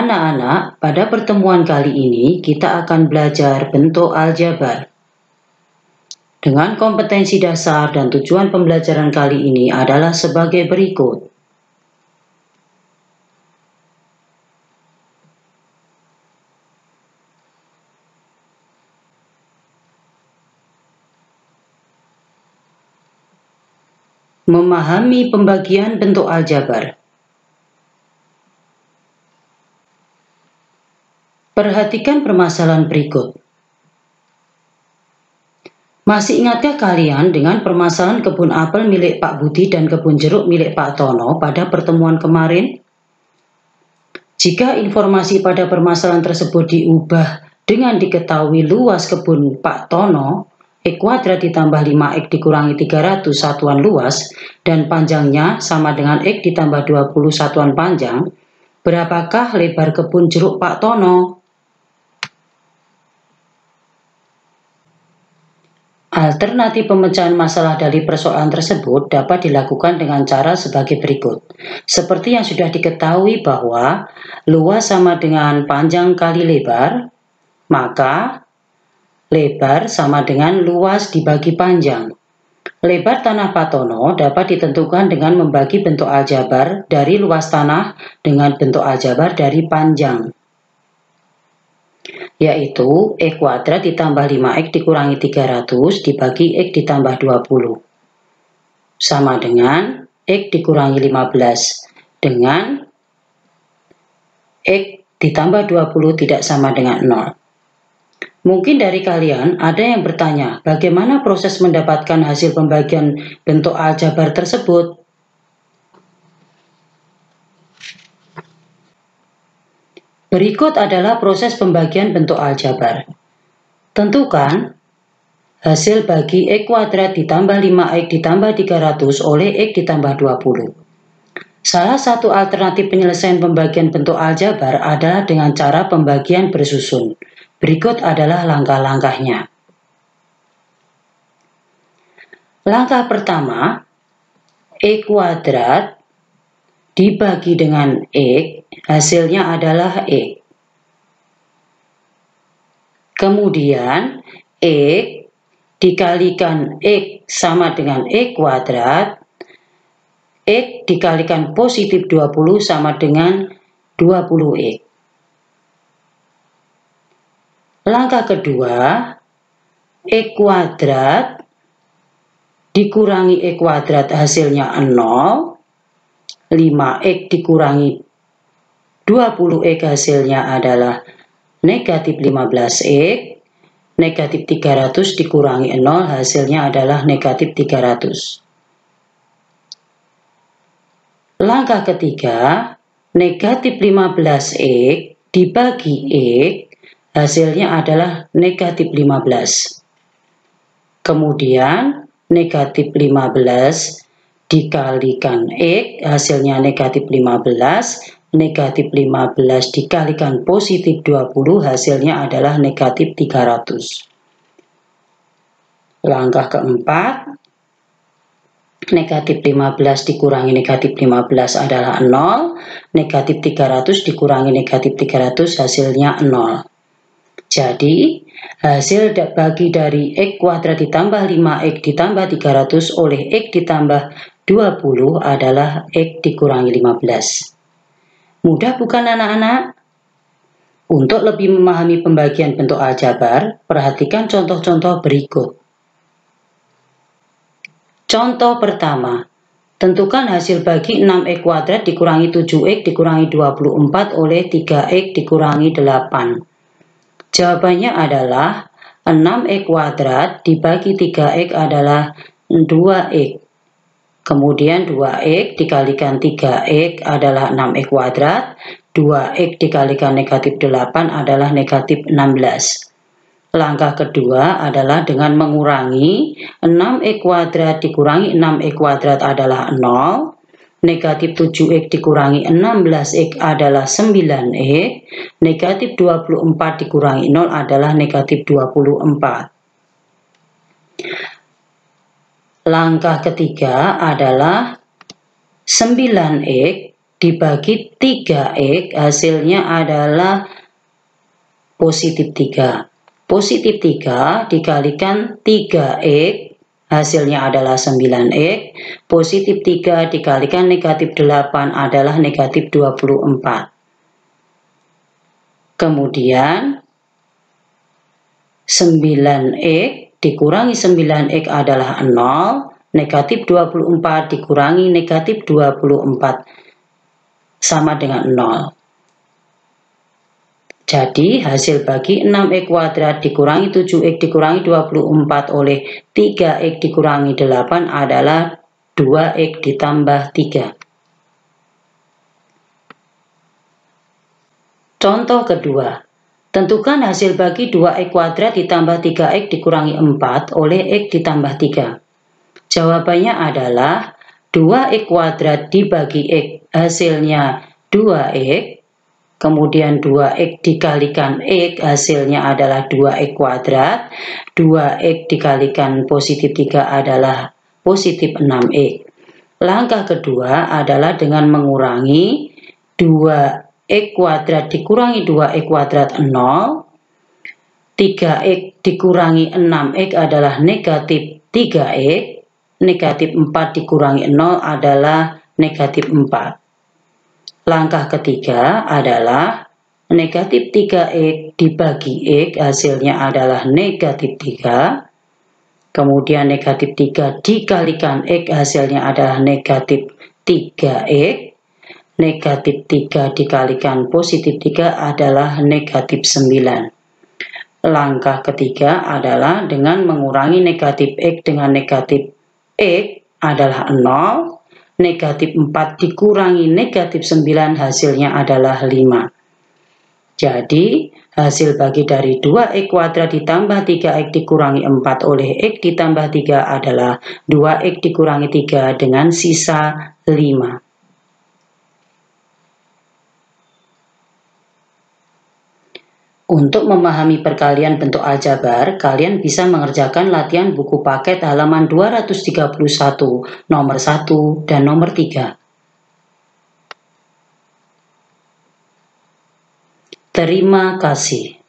Anak-anak, pada pertemuan kali ini kita akan belajar bentuk aljabar. Dengan kompetensi dasar dan tujuan pembelajaran kali ini adalah sebagai berikut. Memahami pembagian bentuk aljabar. Perhatikan permasalahan berikut. Masih ingatkah kalian dengan permasalahan kebun apel milik Pak Budi dan kebun jeruk milik Pak Tono pada pertemuan kemarin? Jika informasi pada permasalahan tersebut diubah dengan diketahui luas kebun Pak Tono, X kuadrat ditambah 5X dikurangi 300 satuan luas, dan panjangnya sama dengan X ditambah 20 satuan panjang, berapakah lebar kebun jeruk Pak Tono? Alternatif pemecahan masalah dari persoalan tersebut dapat dilakukan dengan cara sebagai berikut. Seperti yang sudah diketahui bahwa luas sama dengan panjang kali lebar, maka lebar sama dengan luas dibagi panjang. Lebar tanah Pak Tono dapat ditentukan dengan membagi bentuk aljabar dari luas tanah dengan bentuk aljabar dari panjang, yaitu X kuadrat ditambah 5X dikurangi 300 dibagi X ditambah 20 sama dengan X dikurangi 15 dengan X ditambah 20 tidak sama dengan 0. Mungkin dari kalian ada yang bertanya, bagaimana proses mendapatkan hasil pembagian bentuk aljabar tersebut? Berikut adalah proses pembagian bentuk aljabar. Tentukan hasil bagi X kuadrat ditambah 5X ditambah 300 oleh X ditambah 20. Salah satu alternatif penyelesaian pembagian bentuk aljabar adalah dengan cara pembagian bersusun. Berikut adalah langkah-langkahnya. Langkah pertama, X kuadrat dibagi dengan X, hasilnya adalah X. Kemudian, X dikalikan X sama dengan X kuadrat, X dikalikan positif 20 sama dengan 20X. Langkah kedua, X kuadrat dikurangi X kuadrat hasilnya 0, 5X dikurangi 20X hasilnya adalah negatif 15X, negatif 300 dikurangi 0 hasilnya adalah negatif 300. Langkah ketiga, negatif 15X dibagi X hasilnya adalah negatif 15. Kemudian negatif 15 dikalikan X hasilnya negatif 15, negatif 15 dikalikan positif 20 hasilnya adalah negatif 300. Langkah keempat, negatif 15 dikurangi negatif 15 adalah 0, negatif 300 dikurangi negatif 300 hasilnya 0. Jadi, hasil bagi dari X kuadrat ditambah 5X ditambah 300 oleh X ditambah 20 adalah X dikurangi 15. Mudah bukan anak-anak? Untuk lebih memahami pembagian bentuk aljabar, perhatikan contoh-contoh berikut. Contoh pertama, tentukan hasil bagi 6X kuadrat dikurangi 7X dikurangi 24 oleh 3X dikurangi 8. Jawabannya adalah 6X kuadrat dibagi 3X adalah 2X. Kemudian 2X dikalikan 3X adalah 6X kuadrat. 2X dikalikan negatif 8 adalah negatif 16. Langkah kedua adalah dengan mengurangi 6X kuadrat dikurangi 6X kuadrat adalah 0. Negatif 7X dikurangi 16X adalah 9X, negatif 24 dikurangi 0 adalah negatif 24. Langkah ketiga adalah 9X dibagi 3X hasilnya adalah positif 3. Positif 3 dikalikan 3X hasilnya adalah 9X. Positif 3 dikalikan negatif 8 adalah negatif 24. Kemudian 9X dikurangi 9X adalah 0. Negatif 24 dikurangi negatif 24 sama dengan 0. Jadi hasil bagi 6X kuadrat dikurangi 7X dikurangi 24 oleh 3X dikurangi 8 adalah 2X ditambah 3. Contoh kedua, tentukan hasil bagi 2X kuadrat ditambah 3X dikurangi 4 oleh X ditambah 3. Jawabannya adalah 2X kuadrat dibagi X hasilnya 2X. Kemudian 2X dikalikan X hasilnya adalah 2X kuadrat. 2X dikalikan positif 3 adalah positif 6X. Langkah kedua adalah dengan mengurangi 2X kuadrat dikurangi 2X kuadrat 0. 3X dikurangi 6X adalah negatif 3X. Negatif 4 dikurangi 0 adalah negatif 4. Langkah ketiga adalah negatif 3X dibagi X hasilnya adalah negatif 3. Kemudian negatif 3 dikalikan X hasilnya adalah negatif 3X. Negatif 3 dikalikan positif 3 adalah negatif 9. Langkah ketiga adalah dengan mengurangi negatif X dengan negatif X adalah 0. Negatif 4 dikurangi negatif 9 hasilnya adalah 5. Jadi hasil bagi dari 2X kuadrat ditambah 3X dikurangi 4 oleh X ditambah 3 adalah 2X dikurangi 3 dengan sisa 5. Untuk memahami perkalian bentuk aljabar, kalian bisa mengerjakan latihan buku paket halaman 231, nomor 1 dan nomor 3. Terima kasih.